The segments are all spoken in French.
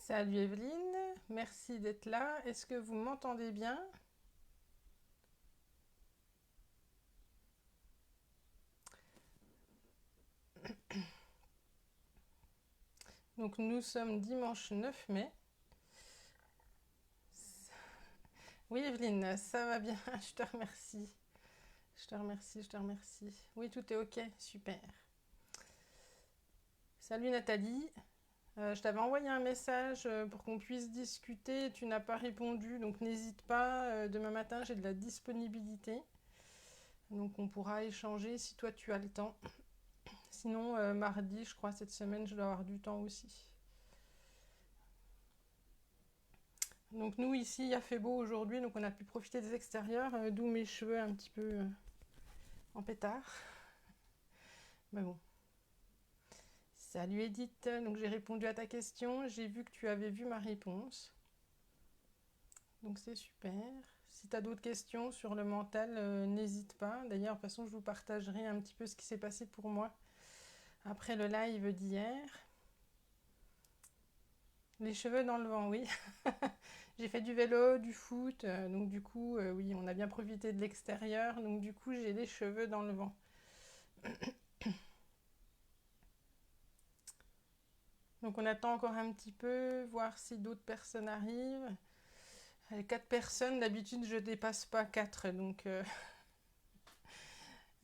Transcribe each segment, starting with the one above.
Salut Evelyne, merci d'être là. Est-ce que vous m'entendez bien? Donc nous sommes dimanche 9 mai. Oui Evelyne, ça va bien, je te remercie. Je te remercie, je te remercie. Oui, tout est ok, super. Salut Nathalie. Je t'avais envoyé un message pour qu'on puisse discuter. Tu n'as pas répondu, donc n'hésite pas. Demain matin, j'ai de la disponibilité. Donc on pourra échanger si toi tu as le temps. Sinon, mardi, je crois, cette semaine, je dois avoir du temps aussi. Donc nous ici il a fait beau aujourd'hui, donc on a pu profiter des extérieurs, d'où mes cheveux un petit peu en pétard. Mais bon. Salut Edith, donc j'ai répondu à ta question, j'ai vu que tu avais vu ma réponse. Donc c'est super. Si tu as d'autres questions sur le mental, n'hésite pas. D'ailleurs, de toute façon, je vous partagerai un petit peu ce qui s'est passé pour moi après le live d'hier. Les cheveux dans le vent, oui. J'ai fait du vélo, du foot, donc du coup, oui, on a bien profité de l'extérieur, donc du coup, j'ai les cheveux dans le vent. Donc on attend encore un petit peu, voir si d'autres personnes arrivent. 4 personnes, d'habitude je dépasse pas 4,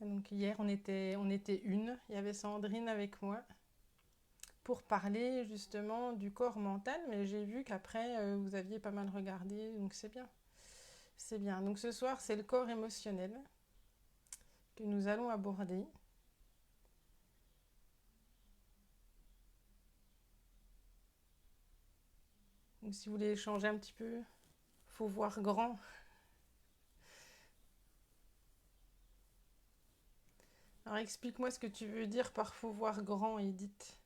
donc hier on était une, il y avait Sandrine avec moi pour parler justement du corps mental, mais j'ai vu qu'après vous aviez pas mal regardé, donc c'est bien. C'est bien. Donc ce soir c'est le corps émotionnel que nous allons aborder. Donc si vous voulez échanger un petit peu, faut voir grand. Alors explique-moi ce que tu veux dire par faut voir grand, Edith.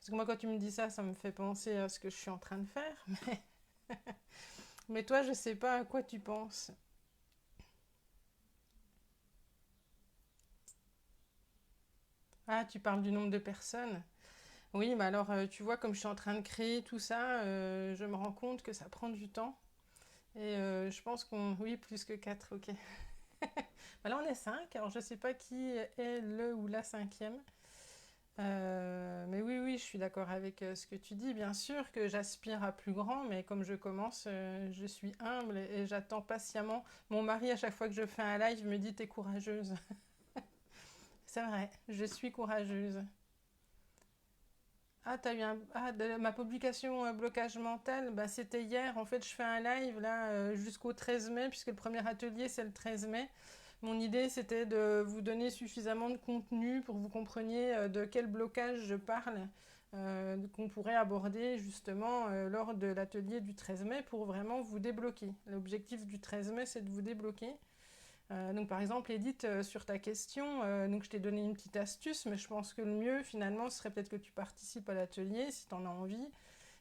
Parce que moi, quand tu me dis ça, ça me fait penser à ce que je suis en train de faire. Mais toi, je sais pas à quoi tu penses. Ah, tu parles du nombre de personnes. Oui, mais alors, tu vois, comme je suis en train de créer tout ça, je me rends compte que ça prend du temps. Et je pense qu'on... Oui, plus que 4, ok. Bah là, on est 5. Alors, je sais pas qui est le ou la cinquième. Mais oui, oui, je suis d'accord avec ce que tu dis. Bien sûr que j'aspire à plus grand, mais comme je commence, je suis humble et j'attends patiemment. Mon mari, à chaque fois que je fais un live, me dit t'es courageuse. C'est vrai, je suis courageuse. Ah, t'as eu ma publication blocage mental, bah, c'était hier. En fait, je fais un live là jusqu'au 13 mai, puisque le premier atelier c'est le 13 mai. Mon idée c'était de vous donner suffisamment de contenu pour que vous compreniez de quel blocage je parle, qu'on pourrait aborder justement lors de l'atelier du 13 mai pour vraiment vous débloquer. L'objectif du 13 mai c'est de vous débloquer. Donc par exemple, Edith, sur ta question, donc je t'ai donné une petite astuce, mais je pense que le mieux finalement ce serait peut-être que tu participes à l'atelier si tu en as envie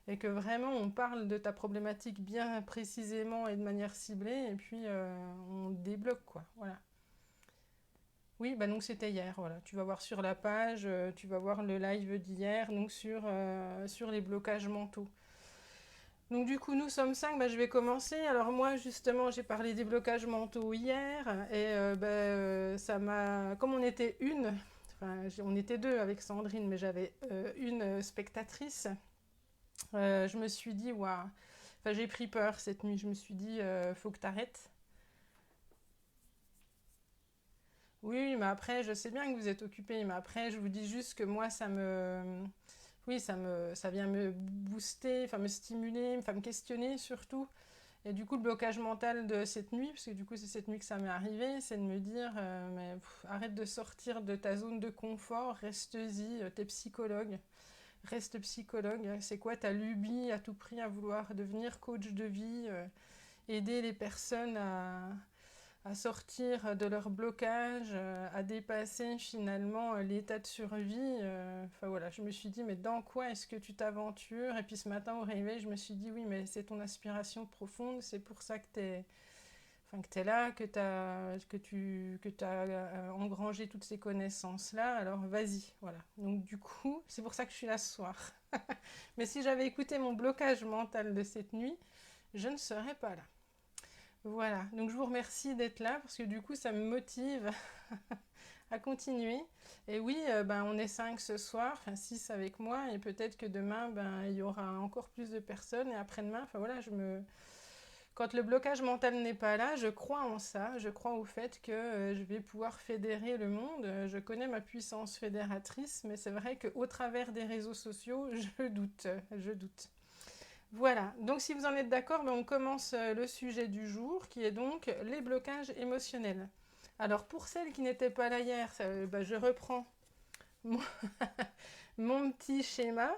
et que vraiment on parle de ta problématique bien précisément et de manière ciblée et puis on débloque quoi. Voilà. Oui, bah donc c'était hier, voilà. Tu vas voir sur la page, tu vas voir le live d'hier, donc sur les blocages mentaux. Donc du coup, nous sommes 5, bah, je vais commencer. Alors moi, justement, j'ai parlé des blocages mentaux hier, et ça m'a... Comme on était une, enfin on était deux avec Sandrine, mais j'avais une spectatrice, je me suis dit, waouh, enfin j'ai pris peur cette nuit, je me suis dit, faut que t'arrêtes. Oui, mais après, je sais bien que vous êtes occupé, mais après, je vous dis juste que moi, oui, ça vient me booster, enfin me stimuler, enfin me questionner surtout. Et du coup, le blocage mental de cette nuit, parce que du coup, c'est cette nuit que ça m'est arrivé, c'est de me dire, mais arrête de sortir de ta zone de confort, reste-y, t'es psychologue, reste psychologue. C'est quoi ta lubie à tout prix à vouloir devenir coach de vie, aider les personnes à sortir de leur blocage, à dépasser finalement l'état de survie. Enfin voilà, je me suis dit, mais dans quoi est-ce que tu t'aventures? Et puis ce matin au réveil, je me suis dit, oui, mais c'est ton aspiration profonde, c'est pour ça que t'es... enfin, que tu es là, que tu as engrangé toutes ces connaissances-là, alors vas-y, voilà. Donc du coup, c'est pour ça que je suis là ce soir. Mais si j'avais écouté mon blocage mental de cette nuit, je ne serais pas là. Voilà, donc je vous remercie d'être là parce que du coup ça me motive à continuer. Et oui, ben, on est 5 ce soir, enfin 6 avec moi, et peut-être que demain ben, il y aura encore plus de personnes, et après-demain, enfin voilà, quand le blocage mental n'est pas là, je crois en ça, je crois au fait que je vais pouvoir fédérer le monde. Je connais ma puissance fédératrice, mais c'est vrai qu'au travers des réseaux sociaux, je doute, je doute. Voilà, donc si vous en êtes d'accord, ben on commence le sujet du jour qui est donc les blocages émotionnels. Alors pour celles qui n'étaient pas là hier, ben, je reprends mon, mon petit schéma.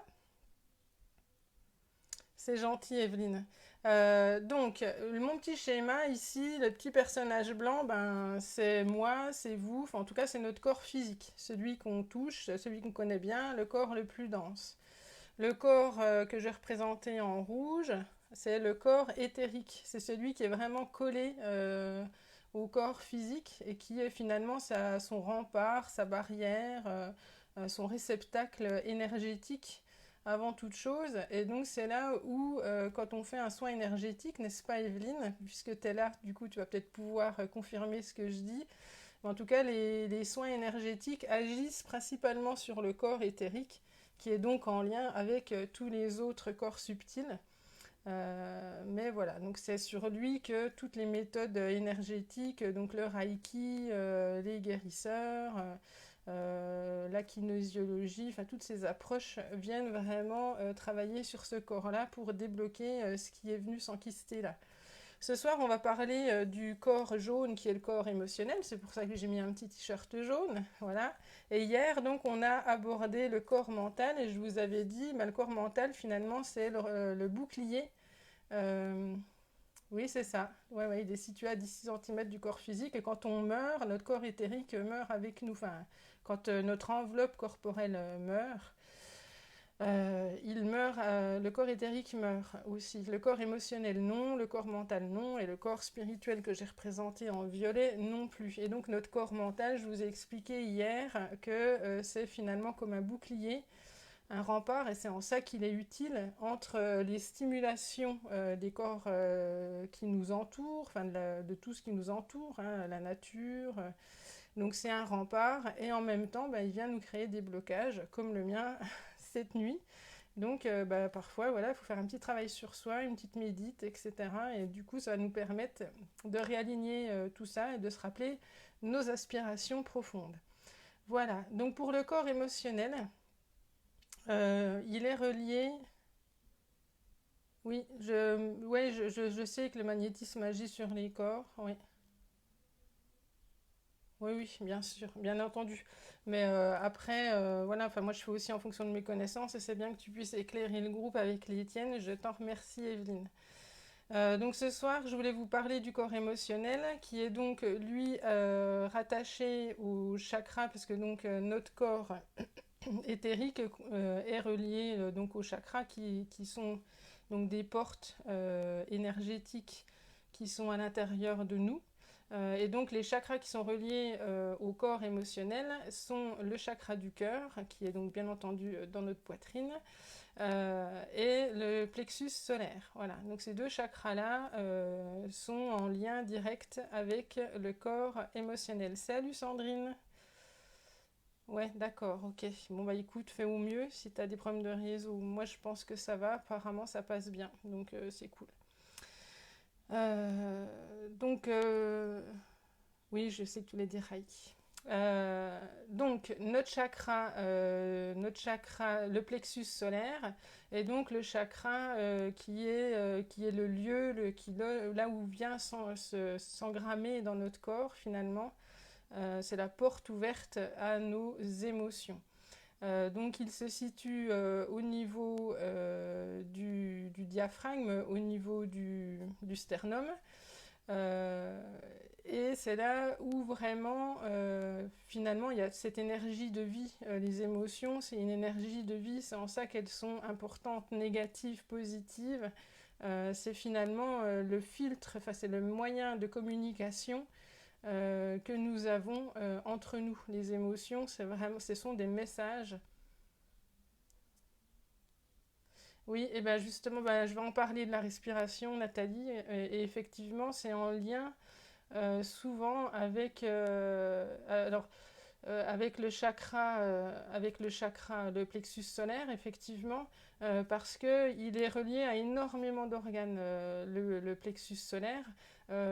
C'est gentil Evelyne. Donc mon petit schéma ici, le petit personnage blanc, ben, c'est moi, c'est vous, enfin, en tout cas c'est notre corps physique, celui qu'on touche, celui qu'on connaît bien, le corps le plus dense. Le corps que j'ai représenté en rouge, c'est le corps éthérique. C'est celui qui est vraiment collé au corps physique et qui est finalement son rempart, sa barrière, son réceptacle énergétique avant toute chose. Et donc c'est là où, quand on fait un soin énergétique, n'est-ce pas Evelyne, puisque tu es là, du coup tu vas peut-être pouvoir confirmer ce que je dis. Mais en tout cas, les soins énergétiques agissent principalement sur le corps éthérique qui est donc en lien avec tous les autres corps subtils. Mais voilà, donc c'est sur lui que toutes les méthodes énergétiques, donc le Reiki, les guérisseurs, la kinésiologie, enfin toutes ces approches viennent vraiment travailler sur ce corps-là pour débloquer ce qui est venu s'enquister là. Ce soir, on va parler du corps jaune qui est le corps émotionnel. C'est pour ça que j'ai mis un petit t-shirt jaune. Voilà. Et hier, donc, on a abordé le corps mental et je vous avais dit, le corps mental, finalement, c'est le bouclier. Euh, oui, c'est ça. Ouais, ouais, il est situé à 10 cm du corps physique et quand on meurt, notre corps éthérique meurt avec nous. Enfin, quand notre enveloppe corporelle meurt, il meurt, le corps éthérique meurt aussi. Le corps émotionnel non, le corps mental non, et le corps spirituel que j'ai représenté en violet non plus. Et donc notre corps mental, je vous ai expliqué hier que c'est finalement comme un bouclier, un rempart, et c'est en ça qu'il est utile entre les stimulations des corps qui nous entourent, enfin de tout ce qui nous entoure, hein, la nature. Donc c'est un rempart, et en même temps, il vient nous créer des blocages, comme le mien cette nuit. Donc parfois, voilà, il faut faire un petit travail sur soi, une petite médite, etc. Et du coup, ça va nous permettre de réaligner tout ça et de se rappeler nos aspirations profondes. Voilà, donc pour le corps émotionnel, il est relié... Oui, je sais que le magnétisme agit sur les corps, oui. Oui, oui, bien sûr, bien entendu. Mais après, voilà, enfin moi je fais aussi en fonction de mes connaissances et c'est bien que tu puisses éclairer le groupe avec les tiennes. Je t'en remercie, Evelyne. Donc ce soir, je voulais vous parler du corps émotionnel qui est donc lui rattaché au chakra parce que donc notre corps éthérique est relié donc aux chakras qui sont donc des portes énergétiques qui sont à l'intérieur de nous. Et donc les chakras qui sont reliés au corps émotionnel sont le chakra du cœur, qui est donc bien entendu dans notre poitrine, et le plexus solaire. Voilà, donc ces deux chakras-là sont en lien direct avec le corps émotionnel. Salut Sandrine. Ouais, d'accord, ok. Bon bah écoute, fais au mieux. Si tu as des problèmes de réseau, moi je pense que ça va. Apparemment ça passe bien, donc c'est cool. Euh, donc, oui, je sais que tu voulais dire Reiki. Donc, notre chakra, le plexus solaire, est donc le chakra qui est le lieu, là où vient s'engrammer dans notre corps finalement. C'est la porte ouverte à nos émotions. Donc il se situe au niveau du diaphragme, au niveau du sternum. Euh, et c'est là où vraiment, finalement, il y a cette énergie de vie. Les émotions, c'est une énergie de vie, c'est en ça qu'elles sont importantes, négatives, positives. c'est finalement le filtre, enfin c'est le moyen de communication que nous avons entre nous. Les émotions, c'est vraiment, ce sont des messages. Oui, et ben justement, ben, je vais en parler de la respiration, Nathalie, et effectivement, c'est en lien souvent avec, avec le chakra, le plexus solaire, effectivement, parce que il est relié à énormément d'organes, le plexus solaire,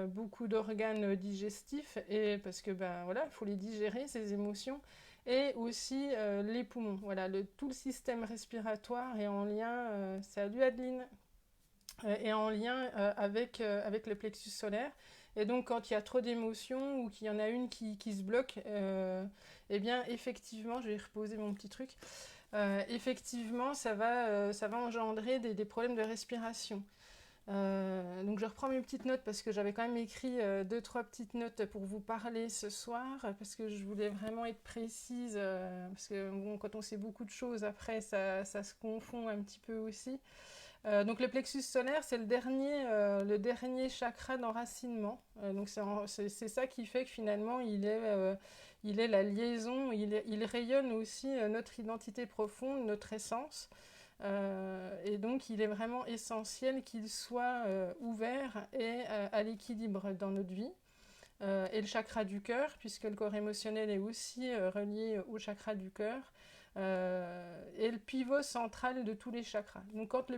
beaucoup d'organes digestifs, et parce que ben voilà, il faut les digérer ces émotions, et aussi les poumons. Voilà, tout le système respiratoire est en lien. Salut Adeline, est en lien avec le plexus solaire. Et donc, quand il y a trop d'émotions ou qu'il y en a une qui se bloque, eh bien, effectivement, je vais reposer mon petit truc. Effectivement, ça va engendrer des problèmes de respiration. Donc, je reprends mes petites notes parce que j'avais quand même écrit deux, trois petites notes pour vous parler ce soir parce que je voulais vraiment être précise parce que bon, quand on sait beaucoup de choses, après, ça se confond un petit peu aussi. Donc le plexus solaire, c'est le dernier chakra d'enracinement. Donc c'est ça qui fait que finalement il est la liaison, il rayonne aussi notre identité profonde, notre essence. Et donc il est vraiment essentiel qu'il soit ouvert et à l'équilibre dans notre vie. Et le chakra du cœur, puisque le corps émotionnel est aussi relié au chakra du cœur, est le pivot central de tous les chakras. Donc quand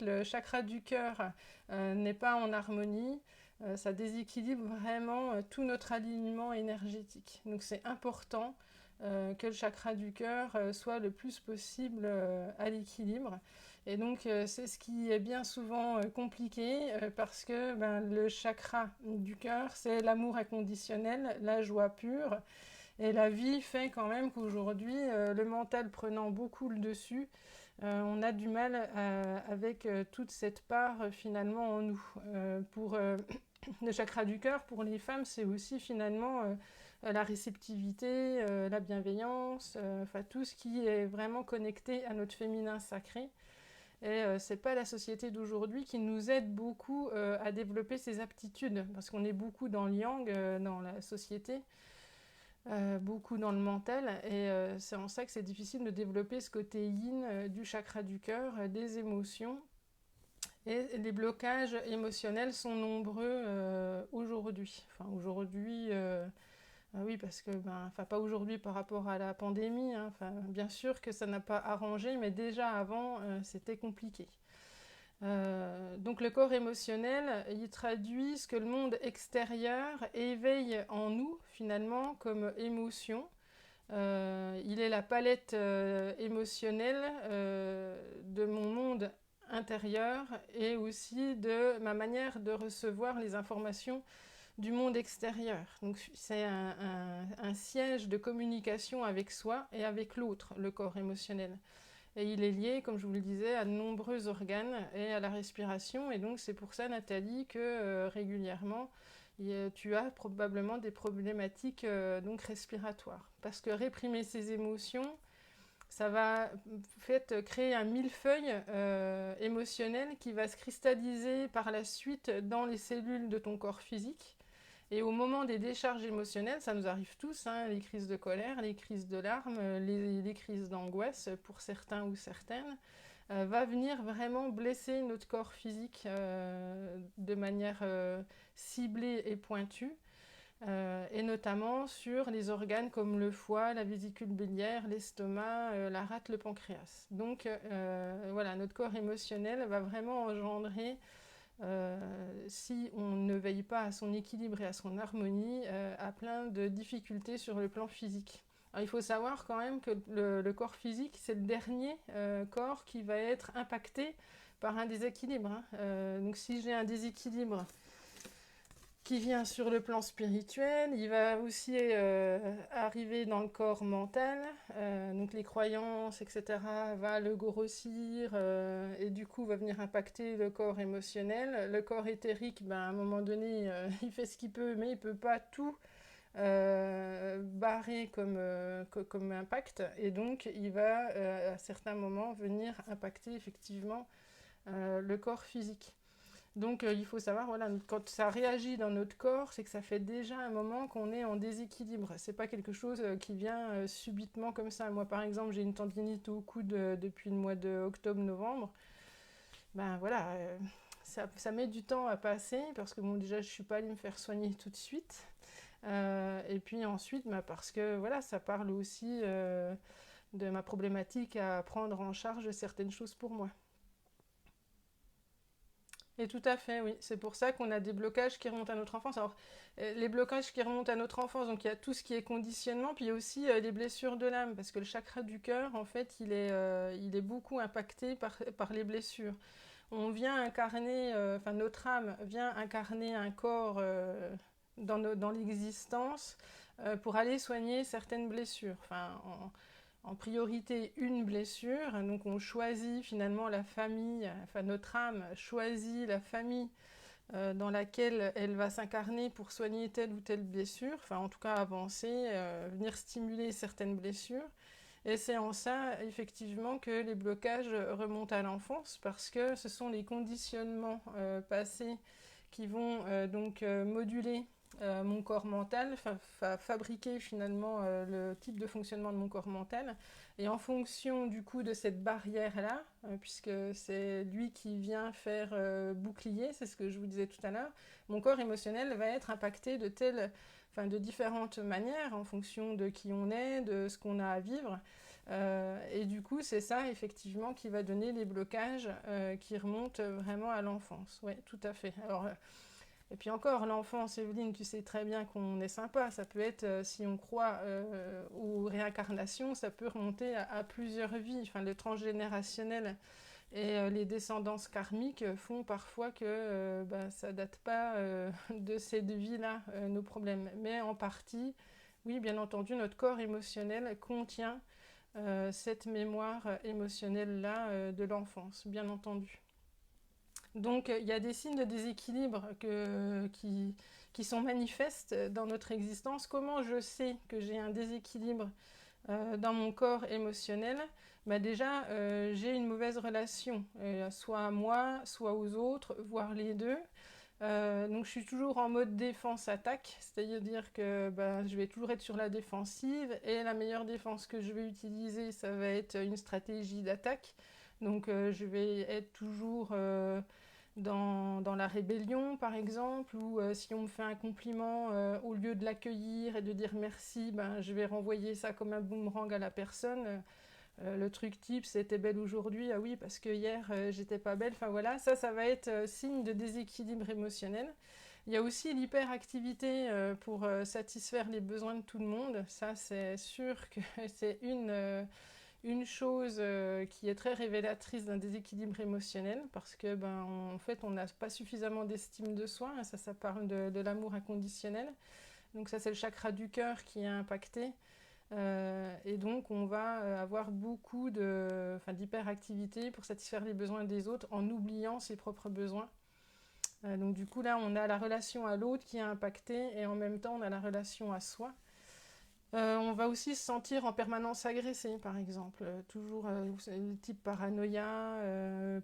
le chakra du cœur n'est pas en harmonie, ça déséquilibre vraiment tout notre alignement énergétique. Donc c'est important que le chakra du cœur soit le plus possible à l'équilibre. Et donc c'est ce qui est bien souvent compliqué parce que ben, le chakra du cœur, c'est l'amour inconditionnel, la joie pure. Et la vie fait quand même qu'aujourd'hui, le mental prenant beaucoup le dessus, on a du mal avec toute cette part finalement en nous. Pour le chakra du cœur, pour les femmes, c'est aussi finalement la réceptivité, la bienveillance, enfin tout ce qui est vraiment connecté à notre féminin sacré. Et c'est pas la société d'aujourd'hui qui nous aide beaucoup à développer ces aptitudes, parce qu'on est beaucoup dans le yang, dans la société, beaucoup dans le mental, et c'est en ça que c'est difficile de développer ce côté yin du chakra du cœur, des émotions. Et les blocages émotionnels sont nombreux aujourd'hui. Enfin, aujourd'hui, oui, parce que, ben, enfin, pas aujourd'hui par rapport à la pandémie, hein, enfin, bien sûr que ça n'a pas arrangé, mais déjà avant, c'était compliqué. Donc le corps émotionnel, il traduit ce que le monde extérieur éveille en nous, finalement, comme émotion. Il est la palette émotionnelle de mon monde intérieur et aussi de ma manière de recevoir les informations du monde extérieur. Donc c'est un siège de communication avec soi et avec l'autre, le corps émotionnel. Et il est lié, comme je vous le disais, à de nombreux organes et à la respiration. Et donc c'est pour ça, Nathalie, que régulièrement, tu as probablement des problématiques donc respiratoires. Parce que réprimer ces émotions, ça va créer un millefeuille émotionnel qui va se cristalliser par la suite dans les cellules de ton corps physique. Et au moment des décharges émotionnelles, ça nous arrive tous, hein, les crises de colère, les crises de larmes, les crises d'angoisse pour certains ou certaines, va venir vraiment blesser notre corps physique de manière ciblée et pointue, et notamment sur les organes comme le foie, la vésicule biliaire, l'estomac, la rate, le pancréas. Donc voilà, notre corps émotionnel va vraiment engendrer si on ne veille pas à son équilibre et à son harmonie, à plein de difficultés sur le plan physique. Alors, il faut savoir quand même que le corps physique, c'est le dernier corps qui va être impacté par un déséquilibre. Hein. Donc si j'ai un déséquilibre qui vient sur le plan spirituel, il va aussi arriver dans le corps mental, donc les croyances, etc., va le grossir et du coup va venir impacter le corps émotionnel. Le corps éthérique, ben, à un moment donné, il fait ce qu'il peut, mais il ne peut pas tout barrer comme impact, et donc il va à certains moments venir impacter effectivement le corps physique. Donc il faut savoir, voilà, quand ça réagit dans notre corps, c'est que ça fait déjà un moment qu'on est en déséquilibre. C'est pas quelque chose qui vient subitement comme ça. Moi par exemple, j'ai une tendinite au coude depuis le mois de octobre-novembre. Ben voilà, ça met du temps à passer parce que bon déjà je suis pas allée me faire soigner tout de suite. Et puis ensuite, bah, parce que voilà, ça parle aussi de ma problématique à prendre en charge certaines choses pour moi. Et tout à fait, oui. C'est pour ça qu'on a des blocages qui remontent à notre enfance. Alors, les blocages qui remontent à notre enfance, donc il y a tout ce qui est conditionnement, puis il y a aussi les blessures de l'âme, parce que le chakra du cœur, en fait, il est beaucoup impacté par les blessures. On vient incarner, enfin notre âme vient incarner un corps dans l'existence pour aller soigner certaines blessures. Enfin, en priorité une blessure, donc on choisit finalement la famille, enfin notre âme choisit la famille dans laquelle elle va s'incarner pour soigner telle ou telle blessure, enfin en tout cas avancer, venir stimuler certaines blessures. Et c'est en ça, effectivement, que les blocages remontent à l'enfance, parce que ce sont les conditionnements passés qui vont moduler mon corps mental, fabriquer finalement le type de fonctionnement de mon corps mental. Et en fonction du coup de cette barrière-là, puisque c'est lui qui vient faire bouclier, c'est ce que je vous disais tout à l'heure, mon corps émotionnel va être impacté de différentes manières en fonction de qui on est, de ce qu'on a à vivre. Et du coup, c'est ça effectivement qui va donner les blocages qui remontent vraiment à l'enfance. Oui, tout à fait. Alors, et puis encore, l'enfance, Evelyne, tu sais très bien qu'on est sympa. Ça peut être, si on croit aux réincarnations, ça peut remonter à plusieurs vies. Enfin, le transgénérationnel et les descendances karmiques font parfois que ça date pas de cette vie-là, nos problèmes. Mais en partie, oui, bien entendu, notre corps émotionnel contient cette mémoire émotionnelle-là de l'enfance, bien entendu. Donc il y a des signes de déséquilibre qui sont manifestes dans notre existence. Comment je sais que j'ai un déséquilibre dans mon corps émotionnel? Bah déjà, j'ai une mauvaise relation, soit à moi, soit aux autres, voire les deux. Donc je suis toujours en mode défense-attaque, c'est-à-dire que je vais toujours être sur la défensive et la meilleure défense que je vais utiliser, ça va être une stratégie d'attaque. Donc je vais être toujours dans la rébellion par exemple, ou si on me fait un compliment, au lieu de l'accueillir et de dire merci, je vais renvoyer ça comme un boomerang à la personne. Le truc type, c'était belle aujourd'hui, ah oui, parce que hier, j'étais pas belle. Enfin voilà, ça va être signe de déséquilibre émotionnel. Il y a aussi l'hyperactivité pour satisfaire les besoins de tout le monde. Ça, c'est sûr que c'est une chose qui est très révélatrice d'un déséquilibre émotionnel, parce que en fait, on n'a pas suffisamment d'estime de soi. Ça parle de l'amour inconditionnel. Donc ça, c'est le chakra du cœur qui est impacté. Et donc on va avoir beaucoup d'hyperactivité pour satisfaire les besoins des autres en oubliant ses propres besoins. Donc du coup là on a la relation à l'autre qui est impactée et en même temps on a la relation à soi. On va aussi se sentir en permanence agressé par exemple, toujours le type paranoïa,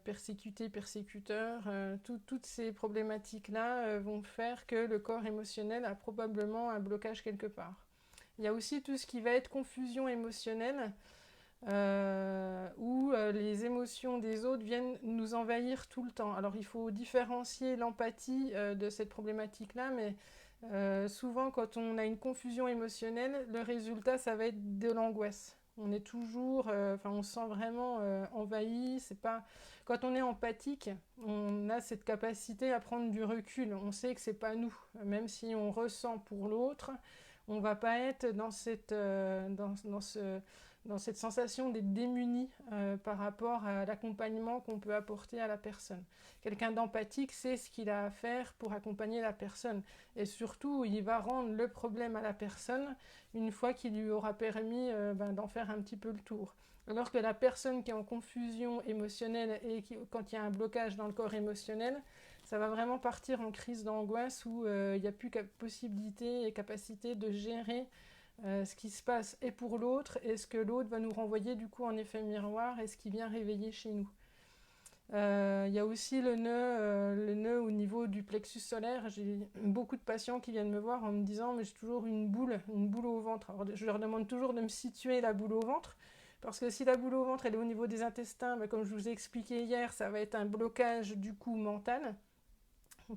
persécuté, persécuteur, toutes ces problématiques là vont faire que le corps émotionnel a probablement un blocage quelque part. Il y a aussi tout ce qui va être confusion émotionnelle, où les émotions des autres viennent nous envahir tout le temps. Alors il faut différencier l'empathie de cette problématique-là, mais souvent quand on a une confusion émotionnelle, le résultat ça va être de l'angoisse. On est toujours, on se sent vraiment envahi. C'est pas... Quand on est empathique, on a cette capacité à prendre du recul. On sait que c'est pas nous, même si on ressent pour l'autre. On ne va pas être dans cette sensation d'être démuni par rapport à l'accompagnement qu'on peut apporter à la personne. Quelqu'un d'empathique sait ce qu'il a à faire pour accompagner la personne. Et surtout, il va rendre le problème à la personne une fois qu'il lui aura permis d'en faire un petit peu le tour. Alors que la personne qui est en confusion émotionnelle et quand il y a un blocage dans le corps émotionnel, ça va vraiment partir en crise d'angoisse où il n'y a plus possibilité et capacité de gérer ce qui se passe et pour l'autre et ce que l'autre va nous renvoyer du coup en effet miroir et ce qui vient réveiller chez nous. Il y a aussi le nœud au niveau du plexus solaire. J'ai beaucoup de patients qui viennent me voir en me disant mais j'ai toujours une boule au ventre. Alors, je leur demande toujours de me situer la boule au ventre, parce que si la boule au ventre elle est au niveau des intestins, ben, comme je vous ai expliqué hier, ça va être un blocage du coup mental.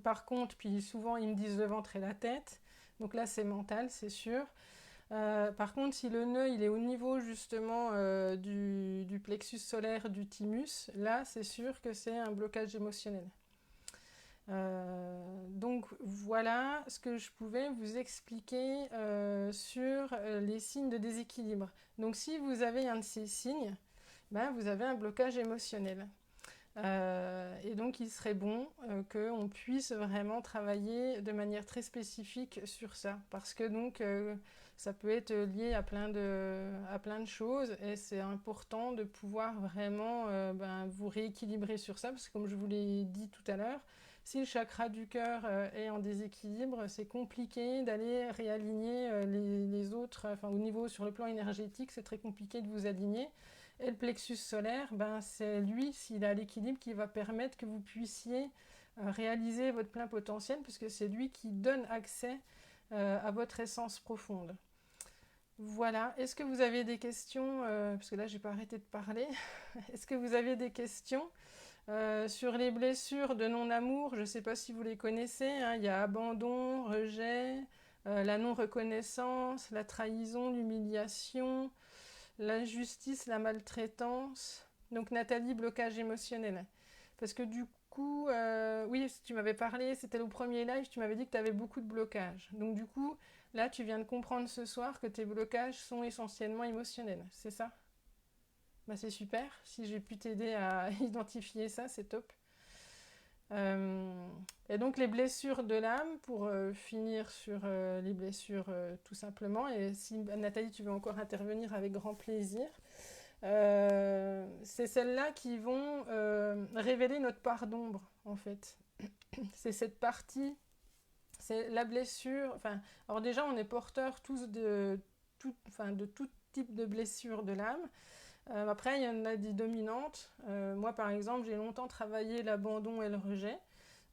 Par contre, puis souvent ils me disent le ventre et la tête, donc là c'est mental, c'est sûr. Par contre, si le nœud il est au niveau justement du plexus solaire du thymus, là c'est sûr que c'est un blocage émotionnel. Donc voilà ce que je pouvais vous expliquer sur les signes de déséquilibre. Donc si vous avez un de ces signes, ben, vous avez un blocage émotionnel. Et donc il serait bon qu'on puisse vraiment travailler de manière très spécifique sur ça, parce que donc ça peut être lié à plein de choses, et c'est important de pouvoir vraiment vous rééquilibrer sur ça, parce que comme je vous l'ai dit tout à l'heure, si le chakra du cœur est en déséquilibre, c'est compliqué d'aller réaligner les autres, enfin au niveau sur le plan énergétique, c'est très compliqué de vous aligner. Et le plexus solaire, ben, c'est lui, s'il a l'équilibre, qui va permettre que vous puissiez réaliser votre plein potentiel, puisque c'est lui qui donne accès à votre essence profonde. Voilà, est-ce que vous avez des questions parce que là, j'ai pas arrêté de parler. Est-ce que vous avez des questions sur les blessures de non-amour? Je ne sais pas si vous les connaissez, hein. Il y a abandon, rejet, la non-reconnaissance, la trahison, l'humiliation, l'injustice, la maltraitance. Donc Nathalie, blocage émotionnel. Parce que du coup, oui, tu m'avais parlé, c'était au premier live, tu m'avais dit que tu avais beaucoup de blocages. Donc du coup, là, tu viens de comprendre ce soir que tes blocages sont essentiellement émotionnels, c'est ça? Bah, c'est super, si j'ai pu t'aider à identifier ça, c'est top. Et donc les blessures de l'âme, pour finir sur les blessures tout simplement, et si Nathalie tu veux encore intervenir avec grand plaisir, c'est celles-là qui vont révéler notre part d'ombre en fait. C'est cette partie, c'est la blessure, enfin, alors déjà on est porteurs tous de tout type de blessures de l'âme. Après, il y en a des dominantes. Moi, par exemple, j'ai longtemps travaillé l'abandon et le rejet.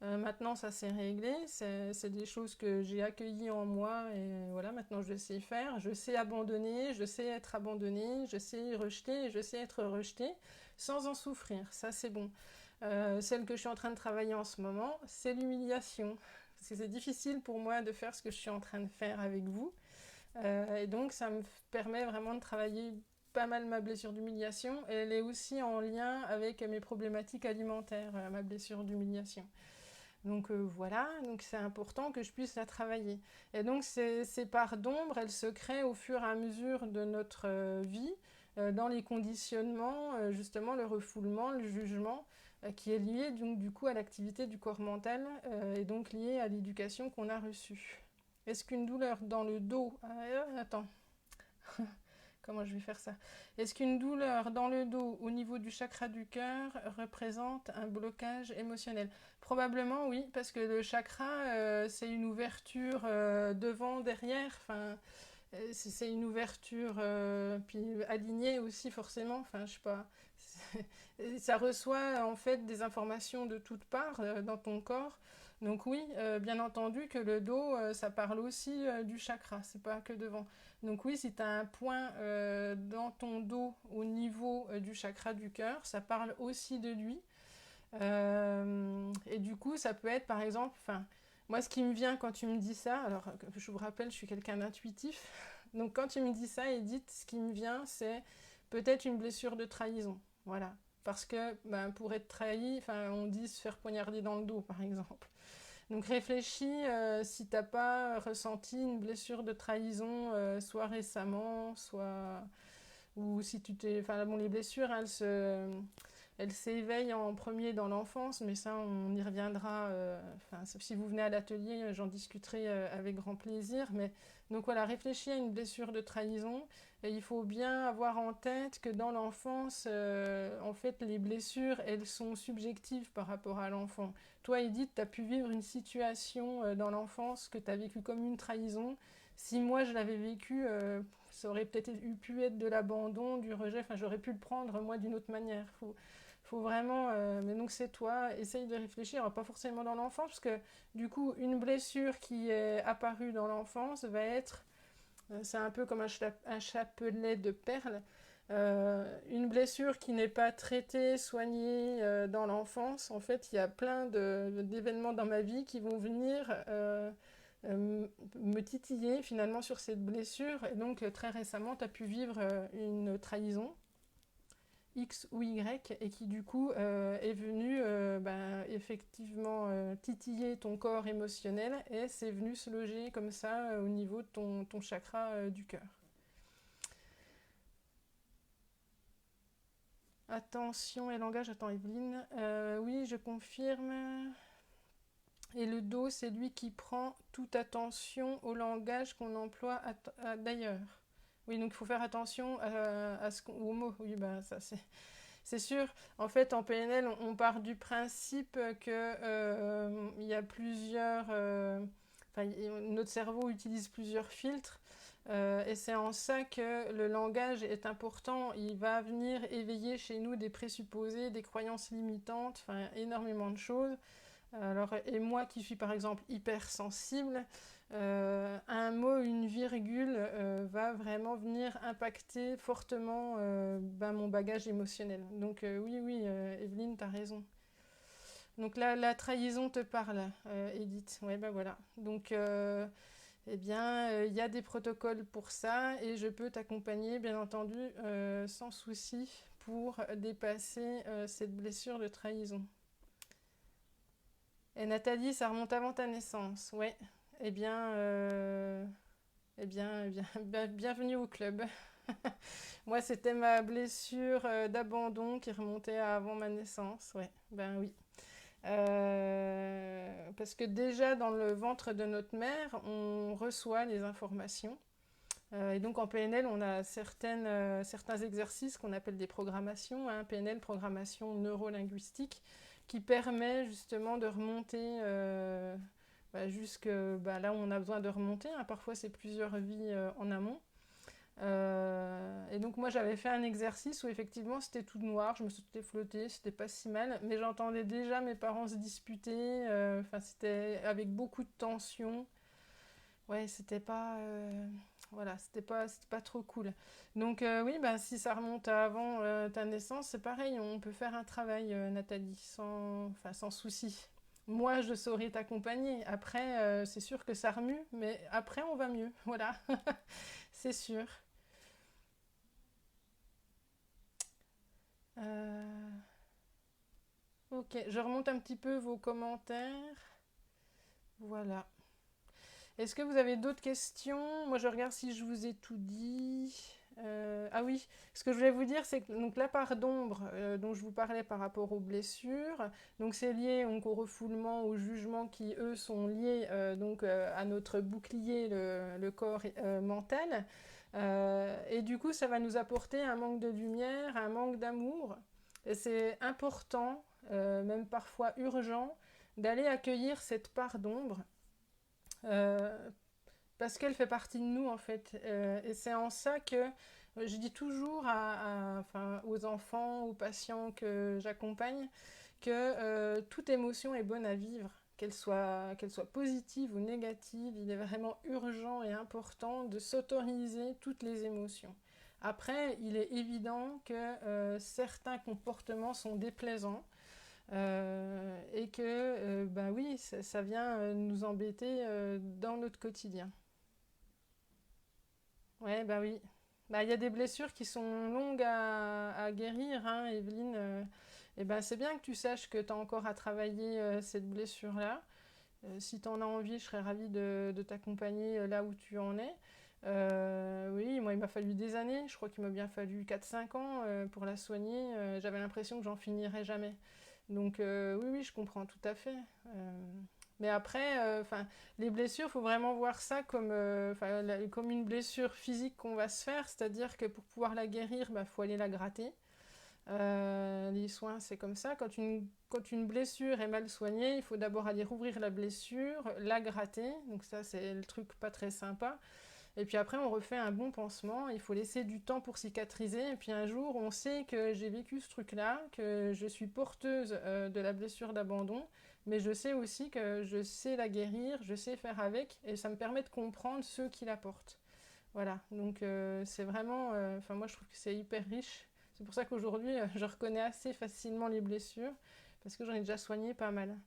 Maintenant, ça s'est réglé. C'est des choses que j'ai accueillies en moi et voilà, maintenant je sais faire. Je sais abandonner, je sais être abandonnée, je sais rejeter, je sais être rejetée sans en souffrir. Ça, c'est bon. Celle que je suis en train de travailler en ce moment, c'est l'humiliation. Parce que c'est difficile pour moi de faire ce que je suis en train de faire avec vous. Et donc, ça me permet vraiment de travailler pas mal ma blessure d'humiliation. Et elle est aussi en lien avec mes problématiques alimentaires, ma blessure d'humiliation. Donc voilà, donc c'est important que je puisse la travailler. Et donc ces parts d'ombre, elles se créent au fur et à mesure de notre vie, dans les conditionnements, justement le refoulement, le jugement, qui est lié donc, du coup à l'activité du corps mental, et donc lié à l'éducation qu'on a reçue. Est-ce qu'une douleur dans le dos... attends, comment je vais faire ça? Est-ce qu'une douleur dans le dos au niveau du chakra du cœur représente un blocage émotionnel? Probablement oui, parce que le chakra, c'est une ouverture devant, derrière, enfin, c'est une ouverture, puis alignée aussi forcément, enfin je sais pas. Ça reçoit en fait des informations de toutes parts dans ton corps. Donc oui, bien entendu que le dos, ça parle aussi du chakra, c'est pas que devant. Donc oui, si tu as un point dans ton dos au niveau du chakra du cœur, ça parle aussi de lui. Et du coup, ça peut être par exemple, enfin, moi ce qui me vient quand tu me dis ça, alors je vous rappelle, je suis quelqu'un d'intuitif, donc quand tu me dis ça, Edith, ce qui me vient, c'est peut-être une blessure de trahison, voilà. Parce que ben, pour être trahi, enfin, on dit se faire poignarder dans le dos, par exemple. Donc réfléchis si t'as pas ressenti une blessure de trahison, soit récemment, soit ou si tu t'es, enfin bon, les blessures, elles s'éveillent en premier dans l'enfance, mais ça on y reviendra. Enfin, sauf si vous venez à l'atelier, j'en discuterai avec grand plaisir. Mais donc voilà, réfléchis à une blessure de trahison. Et il faut bien avoir en tête que dans l'enfance, en fait, les blessures, elles sont subjectives par rapport à l'enfant. Toi, Edith, tu as pu vivre une situation dans l'enfance que tu as vécue comme une trahison. Si moi, je l'avais vécue, ça aurait peut-être pu être de l'abandon, du rejet, enfin j'aurais pu le prendre moi d'une autre manière. Faut vraiment, mais donc c'est toi, essaye de réfléchir, pas forcément dans l'enfance, parce que du coup une blessure qui est apparue dans l'enfance va être, c'est un peu comme un chapelet de perles. Une blessure qui n'est pas traitée, soignée dans l'enfance, en fait, il y a plein d'événements dans ma vie qui vont venir me titiller finalement sur cette blessure. Et donc, très récemment, tu as pu vivre une trahison, X ou Y, et qui du coup est venue effectivement titiller ton corps émotionnel, et c'est venu se loger comme ça au niveau de ton chakra du cœur. Attention et langage, attends Evelyne. Oui, je confirme. Et le dos, c'est lui qui prend toute attention au langage qu'on emploie d'ailleurs. Oui, donc il faut faire attention aux mots. Oui, ben ça c'est sûr. En fait, en PNL, on part du principe que il y a plusieurs. Notre cerveau utilise plusieurs filtres. Et c'est en ça que le langage est important. Il va venir éveiller chez nous des présupposés, des croyances limitantes, enfin énormément de choses. Alors, et moi qui suis par exemple hypersensible, un mot, une virgule va vraiment venir impacter fortement mon bagage émotionnel. Donc oui, Evelyne, t'as raison. Donc là, la trahison te parle, Edith. Ouais, ben voilà. Donc eh bien, il y a des protocoles pour ça et je peux t'accompagner, bien entendu, sans souci, pour dépasser cette blessure de trahison. Et Nathalie, ça remonte avant ta naissance, ouais. Eh bien, bienvenue au club. Moi, c'était ma blessure d'abandon qui remontait à avant ma naissance, ouais. Ben oui. Parce que déjà dans le ventre de notre mère, on reçoit les informations. Et donc en PNL, on a certains exercices qu'on appelle des programmations, hein, PNL, programmation neurolinguistique, qui permet justement de remonter jusque là où on a besoin de remonter. Hein. Parfois, c'est plusieurs vies en amont. Et donc moi j'avais fait un exercice où effectivement c'était tout noir, je me suis flottée, c'était pas si mal, mais j'entendais déjà mes parents se disputer, c'était avec beaucoup de tension, ouais c'était pas, voilà c'était pas trop cool. Donc oui si ça remonte à avant ta naissance c'est pareil, on peut faire un travail Nathalie, sans souci. Moi je saurais t'accompagner, après c'est sûr que ça remue, mais après on va mieux, voilà, c'est sûr. Euh, Ok, je remonte un petit peu vos commentaires. Voilà. Est-ce que vous avez d'autres questions? Moi, je regarde si je vous ai tout dit. Ah oui, ce que je voulais vous dire, c'est que donc, la part d'ombre dont je vous parlais par rapport aux blessures, donc c'est lié donc, au refoulement, au jugement qui, eux, sont liés à notre bouclier, le corps mental. Et du coup, ça va nous apporter un manque de lumière, un manque d'amour. Et c'est important, même parfois urgent, d'aller accueillir cette part d'ombre euh, parce qu'elle fait partie de nous en fait. Et c'est en ça que je dis toujours aux enfants, aux patients que j'accompagne, que toute émotion est bonne à vivre, qu'elle soit positive ou négative. Il est vraiment urgent et important de s'autoriser toutes les émotions. Après, il est évident que certains comportements sont déplaisants et que, oui, ça vient nous embêter dans notre quotidien. Ouais, bah oui. Bah, il y a des blessures qui sont longues à guérir, hein, Evelyne. Et ben, c'est bien que tu saches que tu as encore à travailler cette blessure-là. Si tu en as envie, je serais ravie de t'accompagner là où tu en es. Oui, moi, il m'a fallu des années. Je crois qu'il m'a bien fallu 4 5 ans pour la soigner. J'avais l'impression que j'en finirais jamais. Donc, oui, je comprends tout à fait. Mais après, les blessures, il faut vraiment voir ça comme une blessure physique qu'on va se faire, c'est-à-dire que pour pouvoir la guérir, il faut aller la gratter. Les soins, c'est comme ça. Quand une blessure est mal soignée, il faut d'abord aller rouvrir la blessure, la gratter. Donc ça, c'est le truc pas très sympa. Et puis après, on refait un bon pansement. Il faut laisser du temps pour cicatriser. Et puis un jour, on sait que j'ai vécu ce truc-là, que je suis porteuse de la blessure d'abandon, mais je sais aussi que je sais la guérir, je sais faire avec, et ça me permet de comprendre ceux qui la portent. Voilà, donc c'est vraiment, enfin moi je trouve que c'est hyper riche. C'est pour ça qu'aujourd'hui je reconnais assez facilement les blessures, parce que j'en ai déjà soigné pas mal.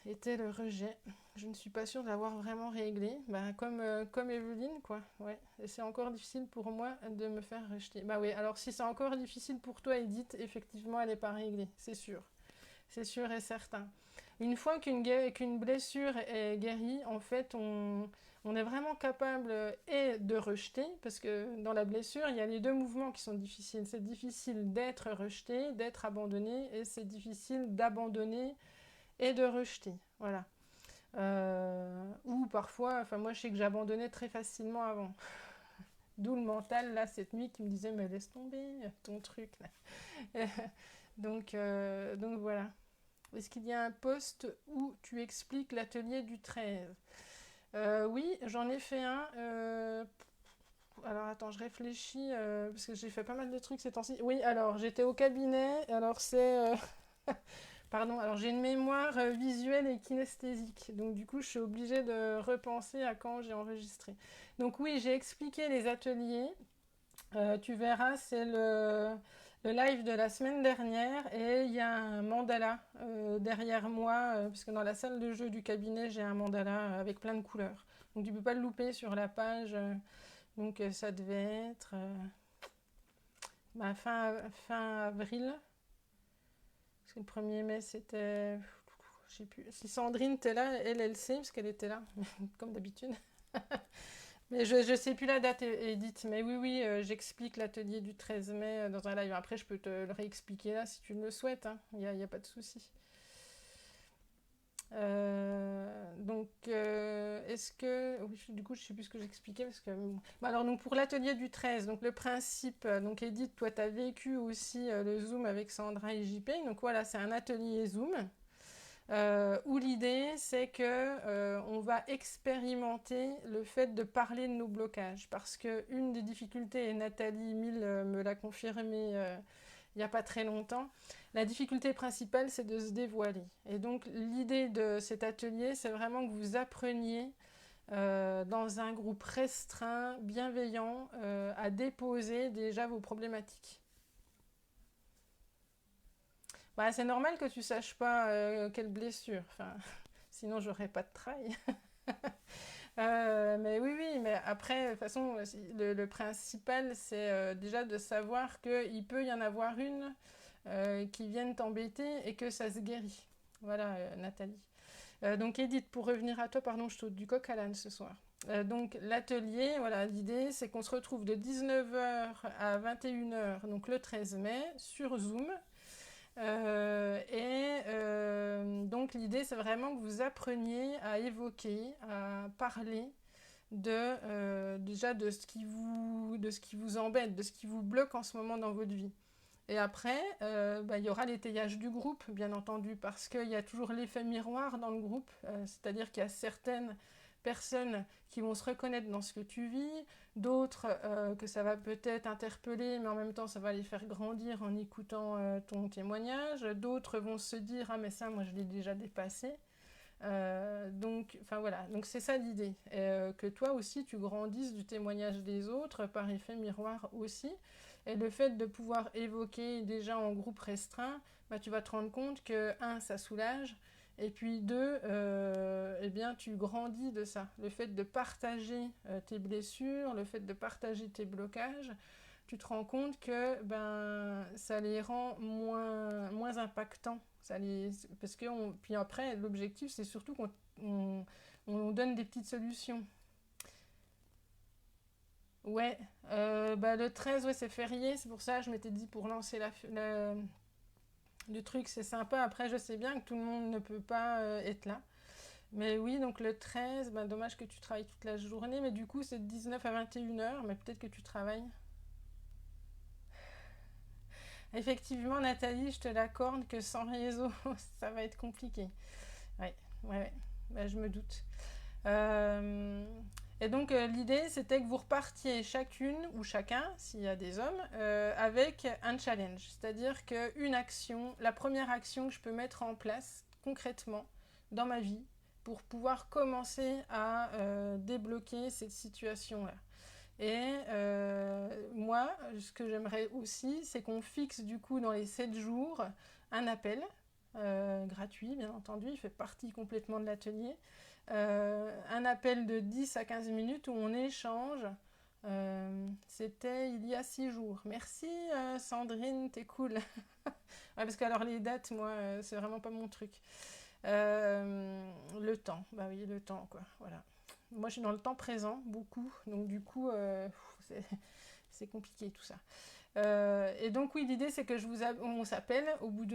Était le rejet. Je ne suis pas sûre de l'avoir vraiment réglé. Bah, comme Evelyne, quoi. Ouais. Et c'est encore difficile pour moi de me faire rejeter. Bah oui, alors si c'est encore difficile pour toi, Edith, effectivement, elle n'est pas réglée. C'est sûr. C'est sûr et certain. Une fois qu'une blessure est guérie, en fait, on est vraiment capable et de rejeter, parce que dans la blessure, il y a les deux mouvements qui sont difficiles. C'est difficile d'être rejeté, d'être abandonné, et c'est difficile d'abandonner et de rejeter. Voilà. Ou parfois, enfin moi je sais que j'abandonnais très facilement avant. D'où le mental là cette nuit qui me disait mais laisse tomber ton truc là. donc voilà. Est-ce qu'il y a un post où tu expliques l'atelier du 13? Oui, j'en ai fait un. Alors attends, je réfléchis parce que j'ai fait pas mal de trucs ces temps-ci. Oui, alors j'étais au cabinet. Alors c'est pardon, alors j'ai une mémoire visuelle et kinesthésique, donc du coup je suis obligée de repenser à quand j'ai enregistré. Donc oui, j'ai expliqué les ateliers, tu verras, c'est le live de la semaine dernière et il y a un mandala derrière moi, parce que dans la salle de jeu du cabinet j'ai un mandala avec plein de couleurs. Donc tu peux pas le louper sur la page, donc ça devait être fin avril. Parce que le 1er mai, c'était. Je sais plus. Si Sandrine était là, elle sait, parce qu'elle était là, comme d'habitude. Mais je ne sais plus la date, Edith. Mais oui, oui, j'explique l'atelier du 13 mai dans un live. Après, je peux te le réexpliquer là si tu le souhaites. Hein. Il n'y a pas de souci. Est-ce que... Oui, du coup, je ne sais plus ce que j'expliquais. Parce que... Bon, alors, donc, pour l'atelier du 13, donc, le principe... donc, Edith, toi, tu as vécu aussi le Zoom avec Sandra et JP. Donc, voilà, c'est un atelier Zoom. Où l'idée, c'est que on va expérimenter le fait de parler de nos blocages. Parce qu'une des difficultés, et Nathalie Mille me l'a confirmé il n'y a pas très longtemps, la difficulté principale, c'est de se dévoiler. Et donc, l'idée de cet atelier, c'est vraiment que vous appreniez dans un groupe restreint, bienveillant, à déposer déjà vos problématiques. Bah, c'est normal que tu saches pas quelle blessure. Enfin, sinon, j'aurais pas de travail. Mais oui, oui, mais après, de toute façon, le principal, c'est déjà de savoir qu'il peut y en avoir une qui vienne t'embêter et que ça se guérit. Voilà, Nathalie. Donc, Edith, pour revenir à toi, pardon, je saute du coq à l'âne ce soir. Donc, l'atelier, voilà, l'idée, c'est qu'on se retrouve de 19h à 21h, donc le 13 mai, sur Zoom. Donc l'idée c'est vraiment que vous appreniez à évoquer, à parler déjà de ce qui vous embête, de ce qui vous bloque en ce moment dans votre vie. Et après, il y aura l'étayage du groupe, bien entendu, parce qu'il y a toujours l'effet miroir dans le groupe, c'est-à-dire qu'il y a certaines personnes qui vont se reconnaître dans ce que tu vis, d'autres que ça va peut-être interpeller, mais en même temps ça va les faire grandir en écoutant ton témoignage, d'autres vont se dire « Ah mais ça, moi je l'ai déjà dépassé ». Donc c'est ça l'idée, que toi aussi tu grandisses du témoignage des autres par effet miroir aussi, et le fait de pouvoir évoquer déjà en groupe restreint, tu vas te rendre compte que ça soulage, et puis eh bien tu grandis de ça, le fait de partager tes blessures, le fait de partager tes blocages, tu te rends compte que ça les rend moins impactants. Parce que puis après, l'objectif, c'est surtout qu'on donne des petites solutions. Ouais, le 13, ouais, c'est férié, c'est pour ça que je m'étais dit pour lancer le truc, c'est sympa. Après, je sais bien que tout le monde ne peut pas être là. Mais oui, donc le 13, dommage que tu travailles toute la journée, mais du coup, c'est de 19 à 21h, mais peut-être que tu travailles. Effectivement, Nathalie, je te l'accorde que sans réseau, ça va être compliqué. Ouais, je me doute. Et donc l'idée c'était que vous repartiez chacune ou chacun, s'il y a des hommes, avec un challenge. C'est-à-dire qu'une action, la première action que je peux mettre en place concrètement dans ma vie pour pouvoir commencer à débloquer cette situation-là. Et moi, ce que j'aimerais aussi, c'est qu'on fixe du coup dans les 7 jours un appel, gratuit bien entendu, il fait partie complètement de l'atelier, un appel de 10 à 15 minutes où on échange. C'était il y a 6 jours. Merci Sandrine, t'es cool. Ouais, parce que alors les dates, moi, c'est vraiment pas mon truc. Le temps, bah oui, le temps, quoi, voilà. Moi, je suis dans le temps présent, beaucoup, donc du coup, c'est compliqué tout ça. Et donc oui, l'idée c'est que on s'appelle au bout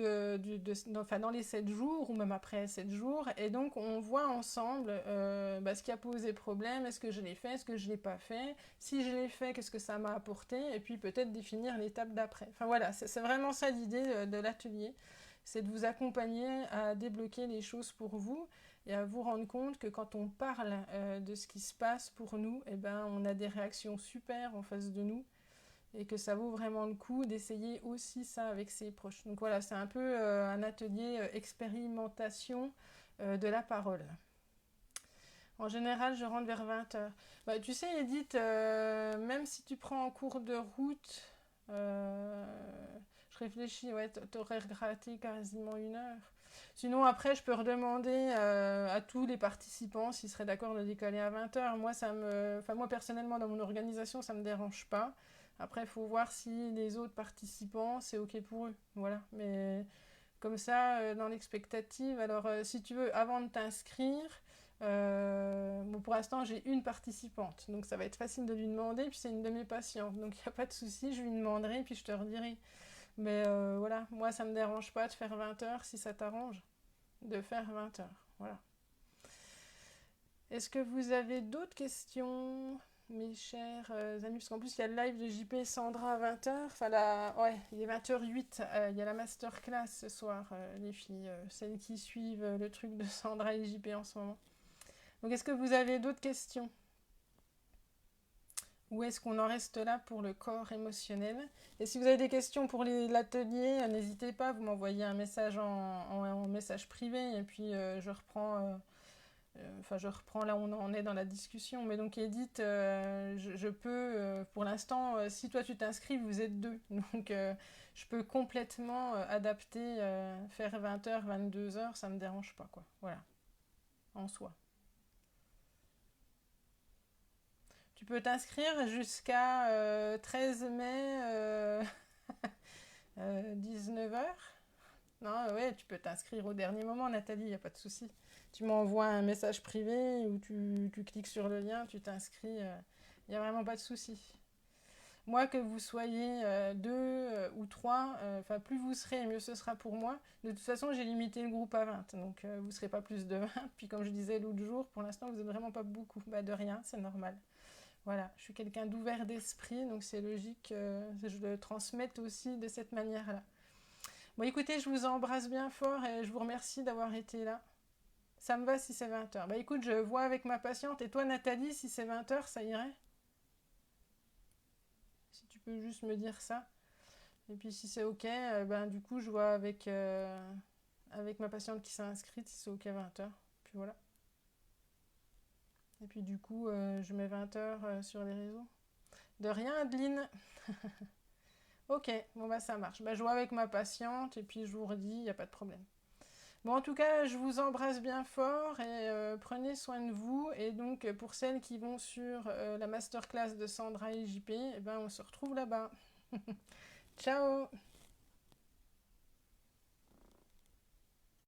enfin, dans les 7 jours ou même après 7 jours, et donc on voit ensemble ce qui a posé problème, est-ce que je l'ai fait, est-ce que je l'ai pas fait, si je l'ai fait, qu'est-ce que ça m'a apporté, et puis peut-être définir l'étape d'après. Enfin voilà, c'est vraiment ça l'idée de l'atelier, c'est de vous accompagner à débloquer les choses pour vous et à vous rendre compte que quand on parle de ce qui se passe pour nous, eh ben, on a des réactions super en face de nous et que ça vaut vraiment le coup d'essayer aussi ça avec ses proches. Donc voilà, c'est un peu un atelier expérimentation de la parole. En général, je rentre vers 20h. Bah, tu sais, Edith, même si tu prends en cours de route, je réfléchis, ouais, t'aurais gratté quasiment 1 heure. Sinon, après, je peux redemander à tous les participants s'ils seraient d'accord de décaler à 20h. Moi, personnellement, dans mon organisation, ça ne me dérange pas. Après, il faut voir si les autres participants, c'est OK pour eux. Voilà. Mais comme ça, dans l'expectative, alors si tu veux, avant de t'inscrire, bon, pour l'instant, j'ai une participante. Donc, ça va être facile de lui demander. Puis, c'est une de mes patientes. Donc, il n'y a pas de souci. Je lui demanderai, puis je te redirai. Mais voilà, moi, ça ne me dérange pas de faire 20 heures si ça t'arrange de faire 20 heures. Voilà. Est-ce que vous avez d'autres questions, mes chers amis? Parce qu'en plus, il y a le live de JP et Sandra à 20h. Enfin, ouais, il est 20h08. Il y a la masterclass ce soir, les filles. Celles qui suivent le truc de Sandra et JP en ce moment. Donc, est-ce que vous avez d'autres questions? Ou est-ce qu'on en reste là pour le corps émotionnel? Et si vous avez des questions pour l'atelier, n'hésitez pas, vous m'envoyez un message en message privé et puis je reprends là où on en est dans la discussion. Mais donc Edith, je peux, pour l'instant, si toi tu t'inscris, vous êtes 2. Donc je peux complètement adapter, faire 20h, 22h, ça me dérange pas, quoi. Voilà, en soi. Tu peux t'inscrire jusqu'à 13 mai 19h. Non, ouais, tu peux t'inscrire au dernier moment, Nathalie, il n'y a pas de souci. Tu m'envoies un message privé ou tu cliques sur le lien, tu t'inscris, il n'y a vraiment pas de souci. Moi, que vous soyez 2 ou 3, plus vous serez, mieux ce sera pour moi. De toute façon, j'ai limité le groupe à 20, donc vous ne serez pas plus de 20. Puis comme je disais l'autre jour, pour l'instant, vous n'êtes vraiment pas beaucoup. Bah, de rien, c'est normal. Voilà, je suis quelqu'un d'ouvert d'esprit, donc c'est logique que je le transmette aussi de cette manière-là. Bon, écoutez, je vous embrasse bien fort et je vous remercie d'avoir été là. Ça me va si c'est 20h. Bah écoute, je vois avec ma patiente. Et toi, Nathalie, si c'est 20h, ça irait? Si tu peux juste me dire ça. Et puis si c'est OK, du coup, je vois avec ma patiente qui s'est inscrite si c'est OK 20h. Puis voilà. Et puis du coup, je mets 20h sur les réseaux. De rien, Adeline. OK, bon bah ça marche. Bah, je vois avec ma patiente et puis je vous redis, il n'y a pas de problème. Bon, en tout cas, je vous embrasse bien fort et prenez soin de vous. Et donc, pour celles qui vont sur la masterclass de Sandra et JP, on se retrouve là-bas. Ciao!